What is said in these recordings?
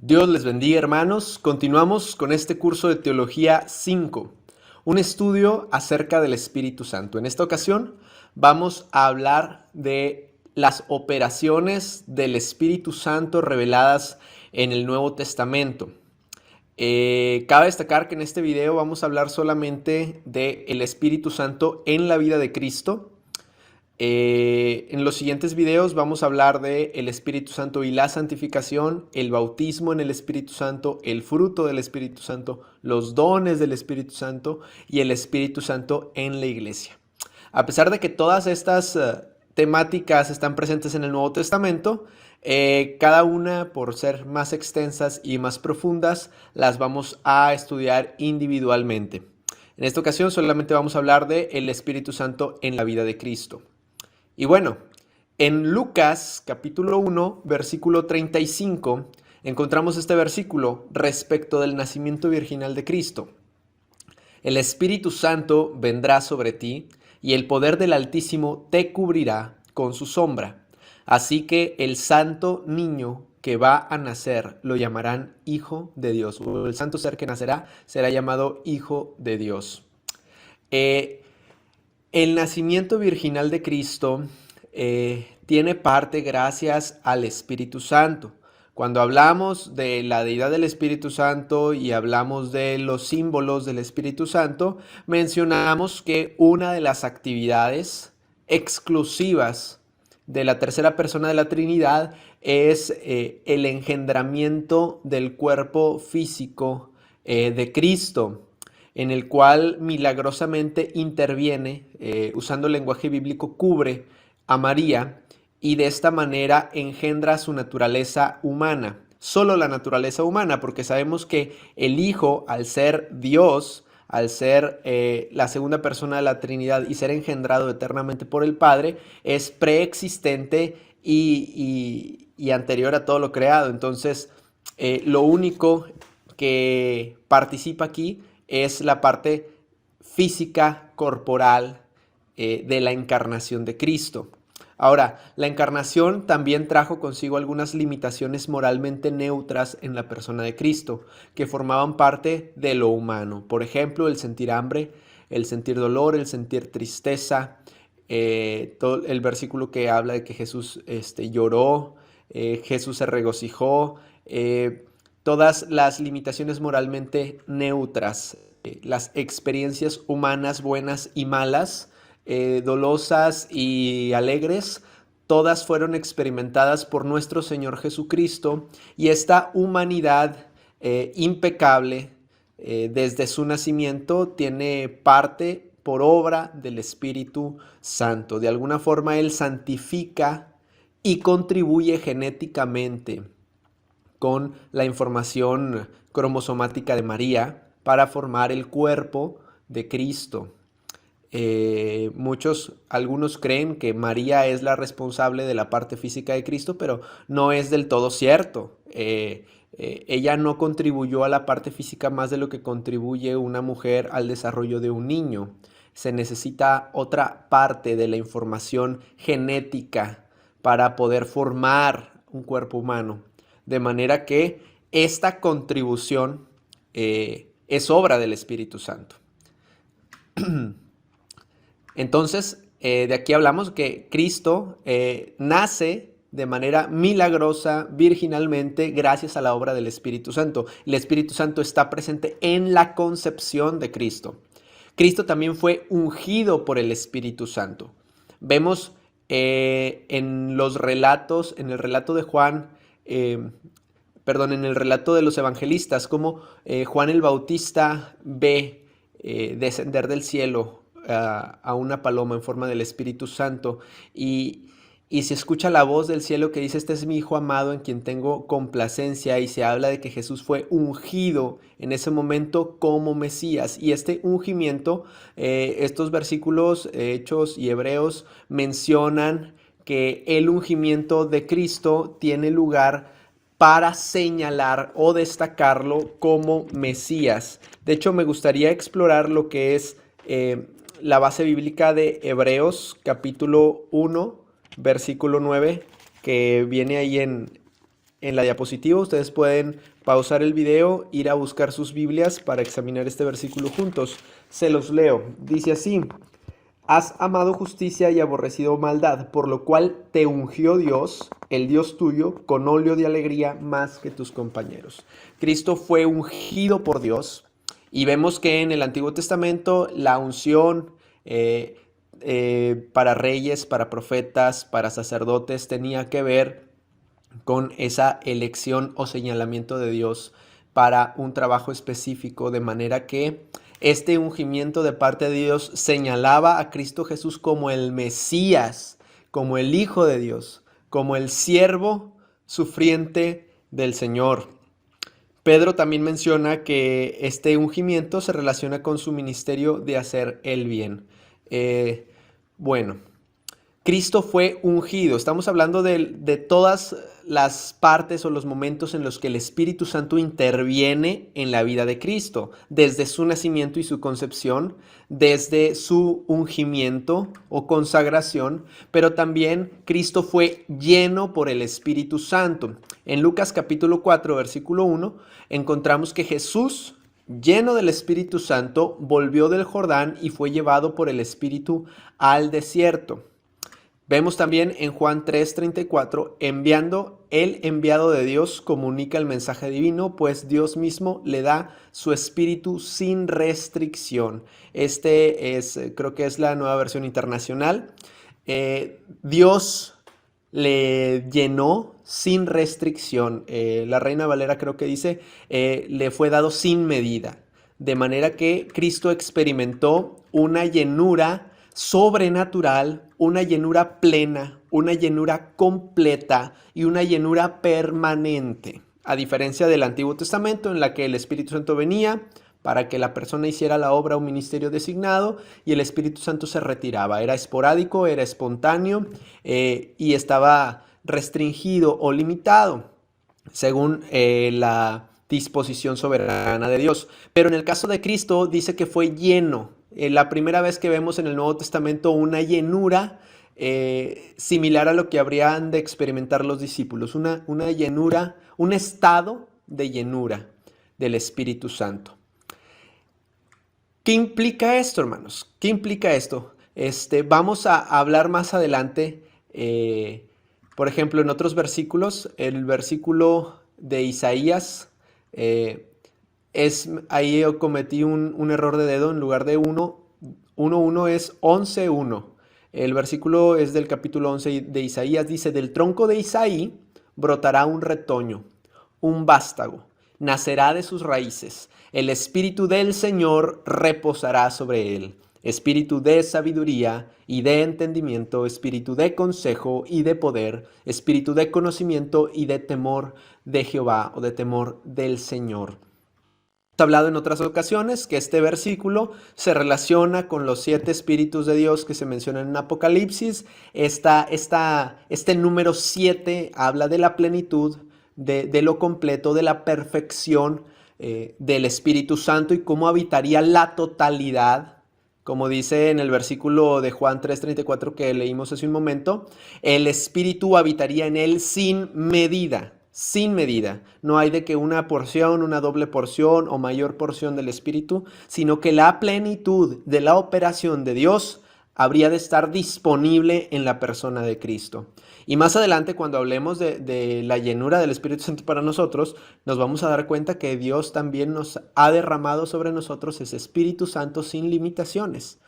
Dios les bendiga, hermanos. Continuamos con este curso de Teología 5, un estudio acerca del Espíritu Santo. En esta ocasión vamos a hablar de las operaciones del Espíritu Santo reveladas en el Nuevo Testamento. Cabe destacar que en este video vamos a hablar solamente del Espíritu Santo en la vida de Cristo. En los siguientes videos vamos a hablar de el Espíritu Santo y la santificación, el bautismo en el Espíritu Santo, el fruto del Espíritu Santo, los dones del Espíritu Santo y el Espíritu Santo en la iglesia. A pesar de que todas estas temáticas están presentes en el Nuevo Testamento, cada una, por ser más extensas y más profundas, las vamos a estudiar individualmente. En esta ocasión solamente vamos a hablar de el Espíritu Santo en la vida de Cristo. Y bueno, en Lucas capítulo 1, versículo 35, encontramos este versículo respecto del nacimiento virginal de Cristo. El Espíritu Santo vendrá sobre ti y el poder del Altísimo te cubrirá con su sombra. Así que el santo niño que va a nacer lo llamarán Hijo de Dios. O el santo ser que nacerá será llamado Hijo de Dios. El nacimiento virginal de Cristo tiene parte gracias al Espíritu Santo. Cuando hablamos de la deidad del Espíritu Santo y hablamos de los símbolos del Espíritu Santo, mencionamos que una de las actividades exclusivas de la tercera persona de la Trinidad es el engendramiento del cuerpo físico de Cristo, en el cual milagrosamente interviene, usando el lenguaje bíblico, cubre a María y de esta manera engendra su naturaleza humana. Solo la naturaleza humana, porque sabemos que el Hijo, al ser Dios, al ser la segunda persona de la Trinidad y ser engendrado eternamente por el Padre, es preexistente y anterior a todo lo creado. Entonces, lo único que participa aquí es la parte física, corporal de la encarnación de Cristo. Ahora, la encarnación también trajo consigo algunas limitaciones moralmente neutras en la persona de Cristo, que formaban parte de lo humano. Por ejemplo, el sentir hambre, el sentir dolor, el sentir tristeza, todo el versículo que habla de que Jesús lloró, Jesús se regocijó, todas las limitaciones moralmente neutras, las experiencias humanas buenas y malas, dolosas y alegres, todas fueron experimentadas por nuestro Señor Jesucristo, y esta humanidad impecable desde su nacimiento tiene parte por obra del Espíritu Santo. De alguna forma Él santifica y contribuye genéticamente con la información cromosomática de María para formar el cuerpo de Cristo. Algunos creen que María es la responsable de la parte física de Cristo, pero no es del todo cierto. Ella no contribuyó a la parte física más de lo que contribuye una mujer al desarrollo de un niño. Se necesita otra parte de la información genética para poder formar un cuerpo humano. De manera que esta contribución es obra del Espíritu Santo. Entonces, de aquí hablamos que Cristo nace de manera milagrosa, virginalmente, gracias a la obra del Espíritu Santo. El Espíritu Santo está presente en la concepción de Cristo. Cristo también fue ungido por el Espíritu Santo. Vemos en los relatos, en el relato de Juan, en el relato de los evangelistas, cómo Juan el Bautista ve descender del cielo a una paloma en forma del Espíritu Santo y se escucha la voz del cielo que dice: este es mi Hijo amado en quien tengo complacencia, y se habla de que Jesús fue ungido en ese momento como Mesías. Y este ungimiento, estos versículos, Hechos y Hebreos, mencionan que el ungimiento de Cristo tiene lugar para señalar o destacarlo como Mesías. De hecho, me gustaría explorar lo que es la base bíblica de Hebreos capítulo 1, versículo 9, que viene ahí en en la diapositiva. Ustedes pueden pausar el video, ir a buscar sus Biblias para examinar este versículo juntos. Se los leo. Dice así: has amado justicia y aborrecido maldad, por lo cual te ungió Dios, el Dios tuyo, con óleo de alegría más que tus compañeros. Cristo fue ungido por Dios, y vemos que en el Antiguo Testamento la unción para reyes, para profetas, para sacerdotes tenía que ver con esa elección o señalamiento de Dios para un trabajo específico, de manera que este ungimiento de parte de Dios señalaba a Cristo Jesús como el Mesías, como el Hijo de Dios, como el siervo sufriente del Señor. Pedro también menciona que este ungimiento se relaciona con su ministerio de hacer el bien. Bueno, Cristo fue ungido. Estamos hablando de todas las partes o los momentos en los que el Espíritu Santo interviene en la vida de Cristo, desde su nacimiento y su concepción, desde su ungimiento o consagración, pero también Cristo fue lleno por el Espíritu Santo. En Lucas capítulo 4, versículo 1, encontramos que Jesús, lleno del Espíritu Santo, volvió del Jordán y fue llevado por el Espíritu al desierto. Vemos también en Juan 3:34, el enviado de Dios comunica el mensaje divino, pues Dios mismo le da su espíritu sin restricción. Creo que es la Nueva Versión Internacional. Dios le llenó sin restricción. La Reina Valera creo que dice, le fue dado sin medida. De manera que Cristo experimentó una llenura sobrenatural, una llenura plena, una llenura completa y una llenura permanente. A diferencia del Antiguo Testamento, en la que el Espíritu Santo venía para que la persona hiciera la obra o ministerio designado y el Espíritu Santo se retiraba. Era esporádico, era espontáneo y estaba restringido o limitado según la disposición soberana de Dios. Pero en el caso de Cristo dice que fue lleno. La primera vez que vemos en el Nuevo Testamento una llenura similar a lo que habrían de experimentar los discípulos, una llenura, un estado de llenura del Espíritu Santo. ¿Qué implica esto, hermanos? ¿Qué implica esto? Vamos a hablar más adelante, por ejemplo, en otros versículos, el versículo de Isaías, ahí yo cometí un error de dedo. En lugar de 1:1 es 11:1. El versículo es del capítulo 11 de Isaías. Dice: del tronco de Isaí brotará un retoño, un vástago, nacerá de sus raíces. El espíritu del Señor reposará sobre él. Espíritu de sabiduría y de entendimiento, espíritu de consejo y de poder, espíritu de conocimiento y de temor de Jehová o de temor del Señor. Hemos hablado en otras ocasiones que este versículo se relaciona con los 7 espíritus de Dios que se mencionan en Apocalipsis. Este número 7 habla de la plenitud, de lo completo, de la perfección del Espíritu Santo y cómo habitaría la totalidad. Como dice en el versículo de Juan 3:34 que leímos hace un momento, el Espíritu habitaría en él sin medida. Sin medida. No hay de que una porción, una doble porción o mayor porción del Espíritu, sino que la plenitud de la operación de Dios habría de estar disponible en la persona de Cristo. Y más adelante, cuando hablemos de la llenura del Espíritu Santo para nosotros, nos vamos a dar cuenta que Dios también nos ha derramado sobre nosotros ese Espíritu Santo sin limitaciones.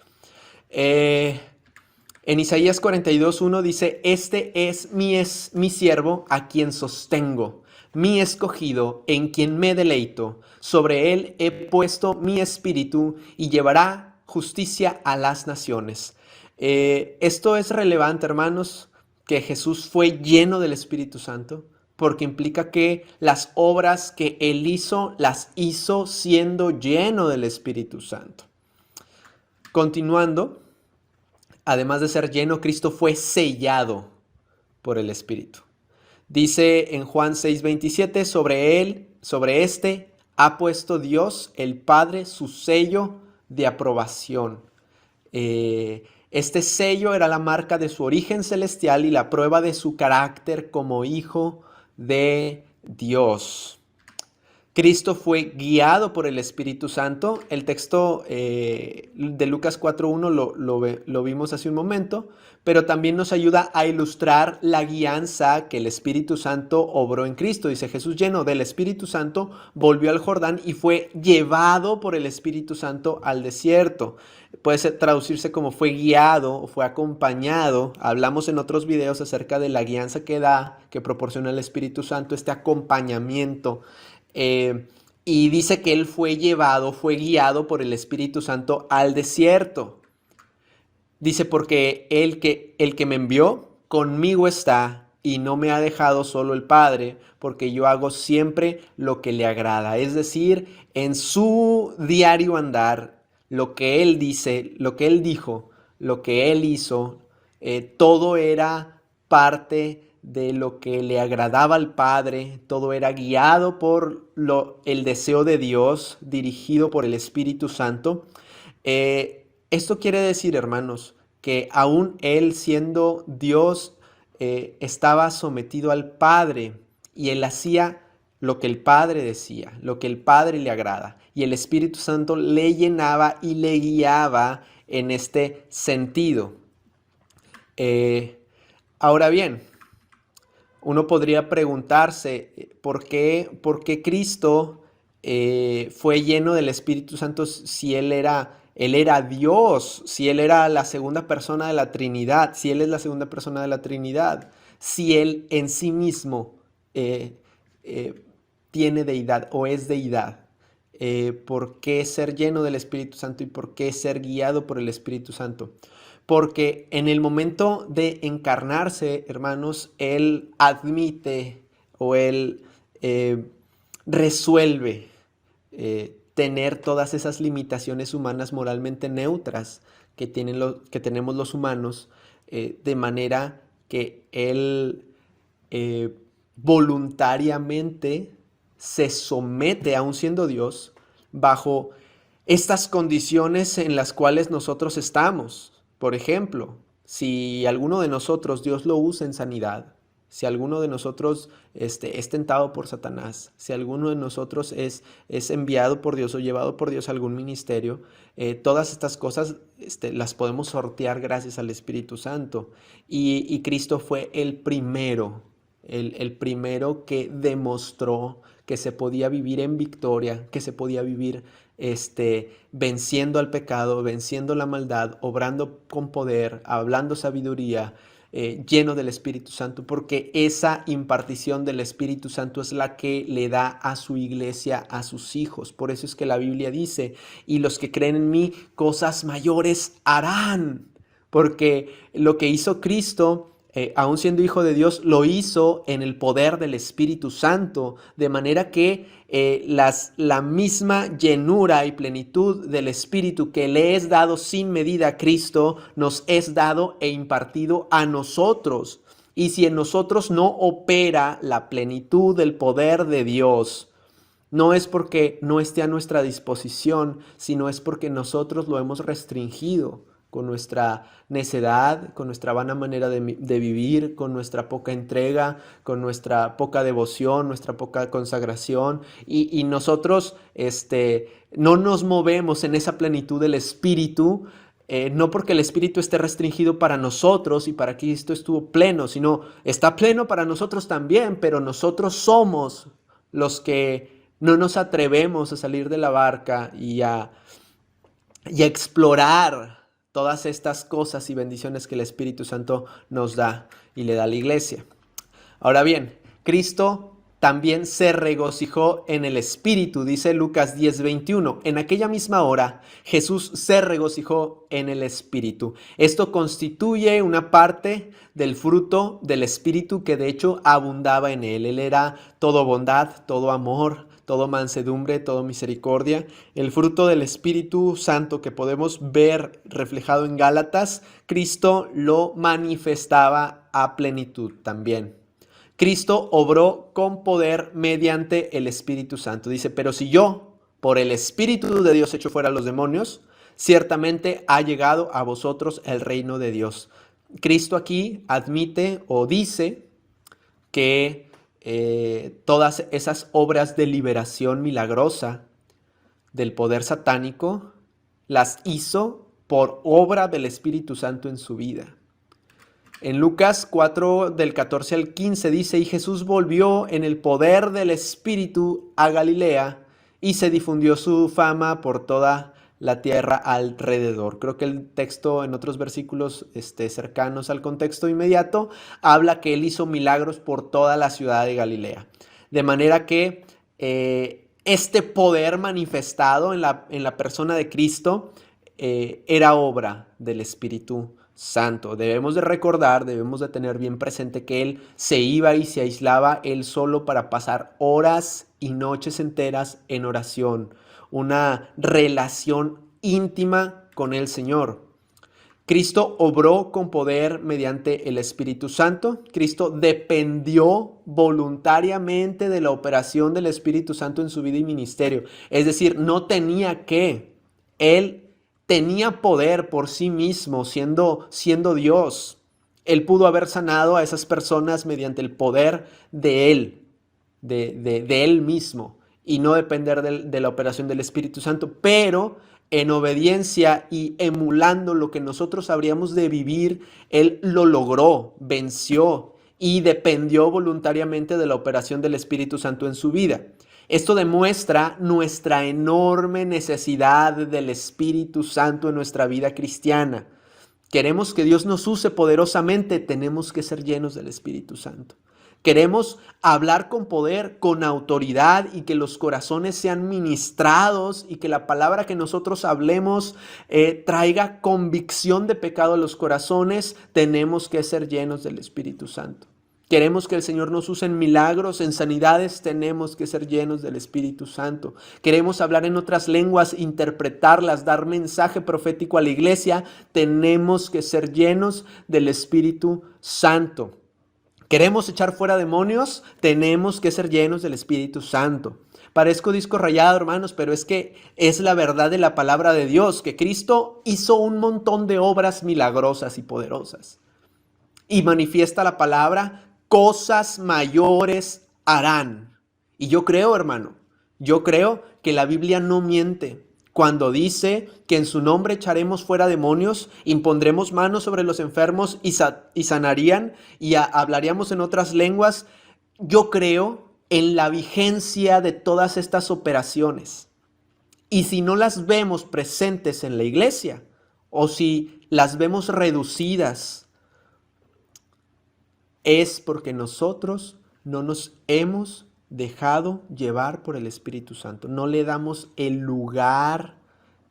En Isaías 42:1 dice: este es mi siervo a quien sostengo, mi escogido en quien me deleito. Sobre él he puesto mi espíritu y llevará justicia a las naciones. Esto es relevante, hermanos, que Jesús fue lleno del Espíritu Santo, porque implica que las obras que él hizo, las hizo siendo lleno del Espíritu Santo. Continuando, además de ser lleno, Cristo fue sellado por el Espíritu. Dice en Juan 6:27, sobre este ha puesto Dios, el Padre, su sello de aprobación. Este sello era la marca de su origen celestial y la prueba de su carácter como hijo de Dios. Cristo fue guiado por el Espíritu Santo. El texto de Lucas 4.1 lo vimos hace un momento, pero también nos ayuda a ilustrar la guianza que el Espíritu Santo obró en Cristo. Dice, Jesús, lleno del Espíritu Santo, volvió al Jordán y fue llevado por el Espíritu Santo al desierto. Puede traducirse como fue guiado o fue acompañado. Hablamos en otros videos acerca de la guianza que proporciona el Espíritu Santo, este acompañamiento. Y dice que él fue guiado por el Espíritu Santo al desierto. Dice, porque el que me envió conmigo está y no me ha dejado solo el Padre, porque yo hago siempre lo que le agrada. Es decir, en su diario andar, lo que él dice, lo que él dijo, lo que él hizo, todo era parte de lo que le agradaba al Padre, todo era guiado por el deseo de Dios, dirigido por el Espíritu Santo. Esto quiere decir, hermanos, que aún él siendo Dios, estaba sometido al Padre y él hacía lo que el Padre decía, lo que el Padre le agrada. Y el Espíritu Santo le llenaba y le guiaba en este sentido. Ahora bien, uno podría preguntarse por qué Cristo fue lleno del Espíritu Santo si él era Dios, si él era la segunda persona de la Trinidad, si él es la segunda persona de la Trinidad, si él en sí mismo tiene deidad o es deidad. ¿Por qué ser lleno del Espíritu Santo y por qué ser guiado por el Espíritu Santo? Porque en el momento de encarnarse, hermanos, Él admite o Él resuelve tener todas esas limitaciones humanas moralmente neutras que tenemos los humanos, de manera que Él voluntariamente se somete, aun siendo Dios, bajo estas condiciones en las cuales nosotros estamos. Por ejemplo, si alguno de nosotros Dios lo usa en sanidad, si alguno de nosotros es tentado por Satanás, si alguno de nosotros es enviado por Dios o llevado por Dios a algún ministerio, todas estas cosas las podemos sortear gracias al Espíritu Santo. Y Cristo fue el primero que demostró que se podía vivir en victoria, que se podía vivir venciendo al pecado, venciendo la maldad, obrando con poder, hablando sabiduría, lleno del Espíritu Santo, porque esa impartición del Espíritu Santo es la que le da a su iglesia, a sus hijos. Por eso es que la Biblia dice, y los que creen en mí, cosas mayores harán, porque lo que hizo Cristo, aun siendo hijo de Dios, lo hizo en el poder del Espíritu Santo, de manera que la misma llenura y plenitud del Espíritu que le es dado sin medida a Cristo, nos es dado e impartido a nosotros. Y si en nosotros no opera la plenitud del poder de Dios, no es porque no esté a nuestra disposición, sino es porque nosotros lo hemos restringido con nuestra necedad, con nuestra vana manera de vivir, con nuestra poca entrega, con nuestra poca devoción, nuestra poca consagración, y nosotros no nos movemos en esa plenitud del Espíritu, no porque el Espíritu esté restringido para nosotros y para que esto estuvo pleno, sino está pleno para nosotros también, pero nosotros somos los que no nos atrevemos a salir de la barca y a explorar todas estas cosas y bendiciones que el Espíritu Santo nos da y le da a la iglesia. Ahora bien, Cristo también se regocijó en el Espíritu, dice Lucas 10:21. En aquella misma hora, Jesús se regocijó en el Espíritu. Esto constituye una parte del fruto del Espíritu que de hecho abundaba en él. Él era todo bondad, todo amor, todo mansedumbre, todo misericordia. El fruto del Espíritu Santo que podemos ver reflejado en Gálatas, Cristo lo manifestaba a plenitud también. Cristo obró con poder mediante el Espíritu Santo. Dice, pero si yo, por el Espíritu de Dios, echo fuera a los demonios, ciertamente ha llegado a vosotros el reino de Dios. Cristo aquí admite o dice que todas esas obras de liberación milagrosa del poder satánico, las hizo por obra del Espíritu Santo en su vida. En Lucas 4, del 14 al 15 dice: y Jesús volvió en el poder del Espíritu a Galilea, y se difundió su fama por toda la tierra alrededor. Creo que el texto en otros versículos cercanos al contexto inmediato habla que él hizo milagros por toda la ciudad de Galilea. De manera que este poder manifestado en la persona de Cristo era obra del Espíritu Santo. Debemos de recordar, debemos de tener bien presente que él se iba y se aislaba él solo para pasar horas y noches enteras en oración, una relación íntima con el Señor. Cristo obró con poder mediante el Espíritu Santo. Cristo dependió voluntariamente de la operación del Espíritu Santo en su vida y ministerio. Es decir, no tenía que. Él tenía poder por sí mismo, siendo Dios. Él pudo haber sanado a esas personas mediante el poder de Él, de Él mismo, y no depender de la operación del Espíritu Santo, pero en obediencia y emulando lo que nosotros habríamos de vivir, Él lo logró, venció y dependió voluntariamente de la operación del Espíritu Santo en su vida. Esto demuestra nuestra enorme necesidad del Espíritu Santo en nuestra vida cristiana. Queremos que Dios nos use poderosamente, tenemos que ser llenos del Espíritu Santo. Queremos hablar con poder, con autoridad, y que los corazones sean ministrados y que la palabra que nosotros hablemos traiga convicción de pecado a los corazones. Tenemos que ser llenos del Espíritu Santo. Queremos que el Señor nos use en milagros, en sanidades, tenemos que ser llenos del Espíritu Santo. Queremos hablar en otras lenguas, interpretarlas, dar mensaje profético a la iglesia, tenemos que ser llenos del Espíritu Santo. Queremos echar fuera demonios, tenemos que ser llenos del Espíritu Santo. Parezco disco rayado, hermanos, pero es que es la verdad de la palabra de Dios, que Cristo hizo un montón de obras milagrosas y poderosas. Y manifiesta la palabra: cosas mayores harán. Y yo creo, hermano, yo creo que la Biblia no miente cuando dice que en su nombre echaremos fuera demonios, impondremos manos sobre los enfermos y sanarían, y hablaríamos en otras lenguas. Yo creo en la vigencia de todas estas operaciones. Y si no las vemos presentes en la iglesia, o si las vemos reducidas, es porque nosotros no nos hemos dejado llevar por el Espíritu Santo. No le damos el lugar,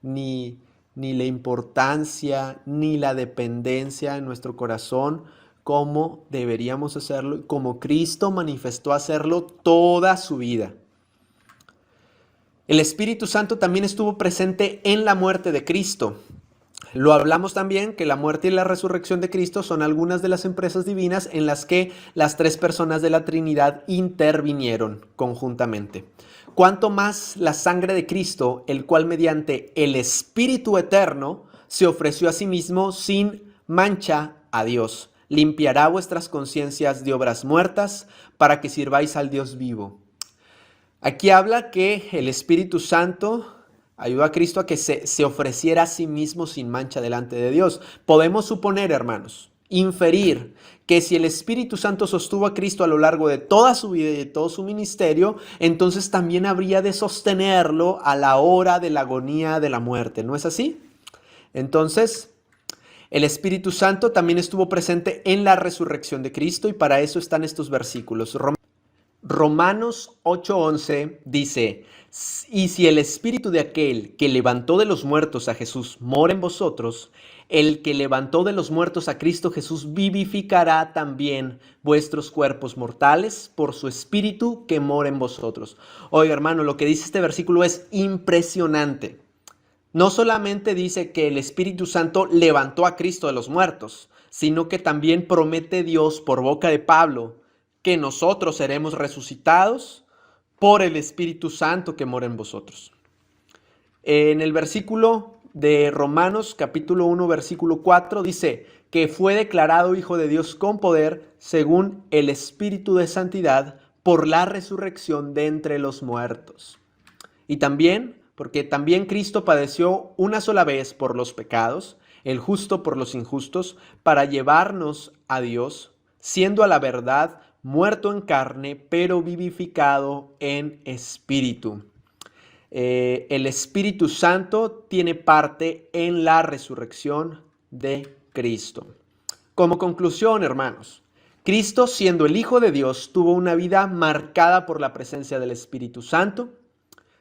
ni la importancia, ni la dependencia en nuestro corazón como deberíamos hacerlo, como Cristo manifestó hacerlo toda su vida. El Espíritu Santo también estuvo presente en la muerte de Cristo. Lo hablamos también, que la muerte y la resurrección de Cristo son algunas de las empresas divinas en las que las tres personas de la Trinidad intervinieron conjuntamente. Cuanto más la sangre de Cristo, el cual mediante el Espíritu eterno se ofreció a sí mismo sin mancha a Dios, limpiará vuestras conciencias de obras muertas para que sirváis al Dios vivo. Aquí habla que el Espíritu Santo ayudó a Cristo a que se ofreciera a sí mismo sin mancha delante de Dios. Podemos suponer, hermanos, inferir que si el Espíritu Santo sostuvo a Cristo a lo largo de toda su vida y de todo su ministerio, entonces también habría de sostenerlo a la hora de la agonía de la muerte. ¿No es así? Entonces, el Espíritu Santo también estuvo presente en la resurrección de Cristo, y para eso están estos versículos. Romanos 8:11 dice: y si el Espíritu de aquel que levantó de los muertos a Jesús mora en vosotros, el que levantó de los muertos a Cristo Jesús vivificará también vuestros cuerpos mortales por su Espíritu que mora en vosotros. Oiga, hermano, lo que dice este versículo es impresionante. No solamente dice que el Espíritu Santo levantó a Cristo de los muertos, sino que también promete Dios por boca de Pablo que nosotros seremos resucitados por el Espíritu Santo que mora en vosotros. En el versículo de Romanos capítulo 1 versículo 4 dice que fue declarado Hijo de Dios con poder según el Espíritu de santidad por la resurrección de entre los muertos. Y también, porque también Cristo padeció una sola vez por los pecados, el justo por los injustos, para llevarnos a Dios, siendo a la verdad muerto en carne, pero vivificado en espíritu. El Espíritu Santo tiene parte en la resurrección de Cristo. Como conclusión, hermanos, Cristo, siendo el Hijo de Dios, tuvo una vida marcada por la presencia del Espíritu Santo.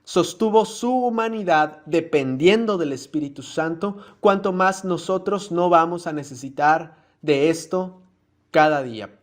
Sostuvo su humanidad dependiendo del Espíritu Santo, cuanto más nosotros no vamos a necesitar de esto cada día.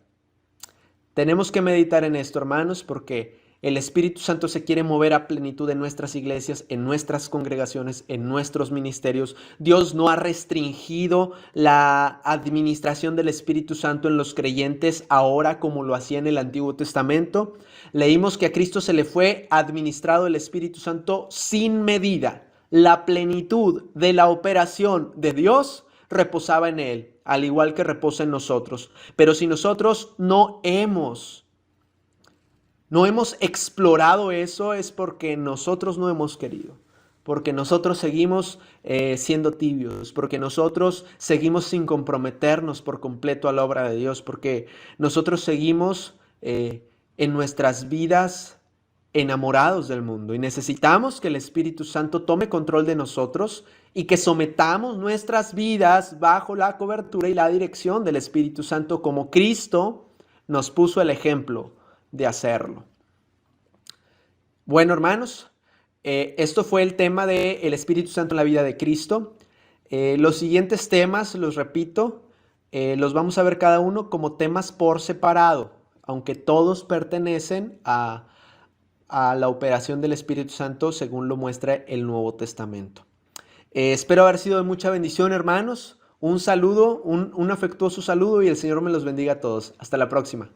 Tenemos que meditar en esto, hermanos, porque el Espíritu Santo se quiere mover a plenitud en nuestras iglesias, en nuestras congregaciones, en nuestros ministerios. Dios no ha restringido la administración del Espíritu Santo en los creyentes ahora como lo hacía en el Antiguo Testamento. Leímos que a Cristo se le fue administrado el Espíritu Santo sin medida. La plenitud de la operación de Dios reposaba en él, al igual que reposa en nosotros. Pero si nosotros no hemos explorado eso, es porque nosotros no hemos querido, porque nosotros seguimos siendo tibios, porque nosotros seguimos sin comprometernos por completo a la obra de Dios, porque nosotros seguimos en nuestras vidas enamorados del mundo y necesitamos que el Espíritu Santo tome control de nosotros y que sometamos nuestras vidas bajo la cobertura y la dirección del Espíritu Santo, como Cristo nos puso el ejemplo de hacerlo. Bueno, hermanos, esto fue el tema del Espíritu Santo en la vida de Cristo. Los siguientes temas, los repito, los vamos a ver cada uno como temas por separado, aunque todos pertenecen a la operación del Espíritu Santo según lo muestra el Nuevo Testamento. Espero haber sido de mucha bendición, hermanos. Un saludo, un afectuoso saludo, y el Señor me los bendiga a todos. Hasta la próxima.